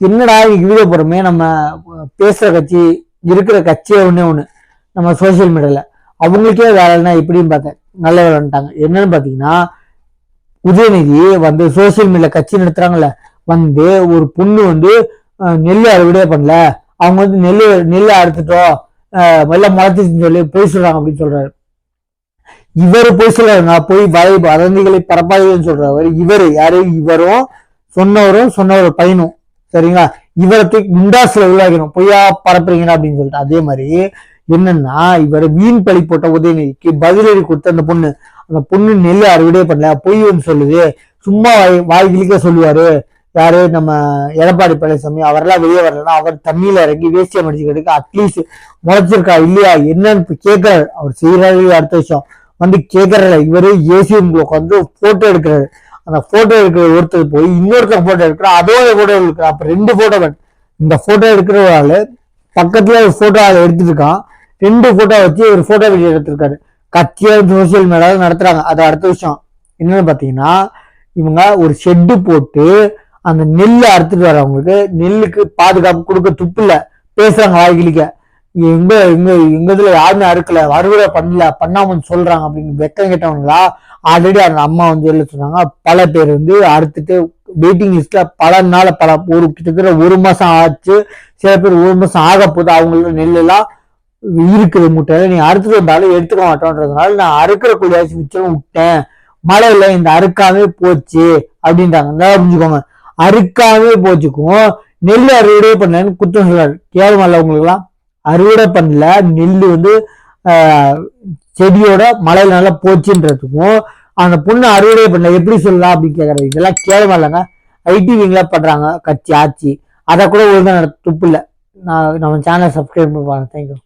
என்னடா இன்னைக்கு வீடியோ போறோமே, நம்ம பேசுற கட்சி இருக்கிற கட்சியே ஒண்ணு நம்ம சோசியல் மீடியால அவங்களுக்கே வேலைன்னா எப்படின்னு பார்த்தேன். நல்ல வேலை வந்துட்டாங்க. என்னன்னு பாத்தீங்கன்னா, உதயநிதி வந்து சோசியல் மீடியா கட்சி நடத்துறாங்கல்ல, வந்து ஒரு பொண்ணு வந்து நெல் அறுவடையே பண்ணல, அவங்க வந்து நெல் அறுத்துட்டோம் எல்லாம் முளைச்சின்னு சொல்லி போய் சொல்றாங்க அப்படின்னு சொல்றாரு. இவரு போய் சொல்றாருங்க, போய் வதந்திகளை பரப்பாதுன்னு சொல்றவர் இவரு யாரு? இவரும் சொன்னவரும் பையனும், சரிங்களா? இவரை முண்டாசுல உருவாக்கணும், பொய்யா பரப்புறீங்கன்னா அப்படின்னு சொல்லிட்டு. அதே மாதிரி என்னன்னா, இவர் வீண் பழி போட்ட உதயநிதிக்கு பதிலடி கொடுத்த அந்த பொண்ணு நெல் அறுவடையே பண்ணல, பொய் வந்து சொல்லுது, சும்மா வாய்கிலிக்க சொல்லுவாரு. யாரு? நம்ம எடப்பாடி பழனிசாமி. அவரெல்லாம் வெளியே வரலன்னா அவர் தண்ணியில இறங்கி வேஸ்டியம் அடிச்சுக்கிறதுக்கு அட்லீஸ்ட் முளைச்சிருக்கா இல்லையா என்னன்னு கேட்கிறாரு. அவர் செய்யறாரு அடுத்த விஷயம் வந்து கேட்கறல. இவரு ஏசிஎம் உட்காந்து போட்டோ எடுக்கிறாரு. அந்த போட்டோ எடுக்கிற ஒருத்தர் போய் இன்னொருத்தர் போட்டோ எடுக்கிறா, அதோட போட்டோ எடுக்கிற. அப்ப 2 போட்டோ. இந்த போட்டோ எடுக்கிற ஆளு பக்கத்துல ஒரு போட்டோ அதை எடுத்துட்டு இருக்கான். 2 போட்டோ வச்சு ஒரு போட்டோ வீடியோ எடுத்திருக்காரு. கட்சியா சோசியல் மீடியாவில் நடத்துறாங்க. அது அடுத்த விஷயம். என்னன்னு பாத்தீங்கன்னா, இவங்க ஒரு ஷெட்டு போட்டு அந்த நெல்லை அறுத்துட்டு வரவங்களுக்கு நெல்லுக்கு பாதுகாப்பு கொடுக்க துப்பு இல்ல, பேசுறாங்க வாய்கிலிக்க. எங்க எங்க எங்க இதுல யாருமே அறுக்கல, அறுவடை பண்ணாம சொல்றாங்க அப்படின்னு வெக்கம் கேட்டவங்களா. ஆல்ரெடி அந்த அம்மா வந்து என்ன சொன்னாங்க, பல பேர் வந்து அறுத்துட்டு வெயிட்டிங் லிஸ்ட்ல ஒரு கிட்டத்தட்ட 1 மாசம் ஆச்சு, சில பேர் 1 மாசம் ஆக போது. அவங்களோட நெல் எல்லாம் இருக்குது மூட்டையில, நீ அறுத்துட்டு வந்தாலும் எடுத்துக்க மாட்டோன்றதுனால நான் அறுக்கிற கூலியாச்சும் மிச்சம் விட்டேன், மழையில இந்த அறுக்காமே போச்சு அப்படின்றாங்க. நல்லா புரிஞ்சுக்கோங்க, அறுக்காமே போச்சுக்கும் நெல் அறுவடை பண்ணலன்னு குற்றம் சொல்றாரு. கேவலமல்ல உங்களுக்கு எல்லாம்? அறுவடை பண்ணல, நெல் வந்து செடியோட மழையில நல்லா போச்சுன்றதுக்கும் அந்த பொண்ணு அறுவடை பண்ணல எப்படி சொல்லலாம் அப்படின்னு கேட்கறது. இதெல்லாம் கேவலமா இல்லைங்க. ஐடி விங்களா பண்றாங்க கட்சி ஆட்சி, அதை கூட ஒழுங்கா துப்பு இல்லை. நம்ம சேனல் சப்ஸ்கிரைப் பண்ணுவாங்க. தேங்க்யூ.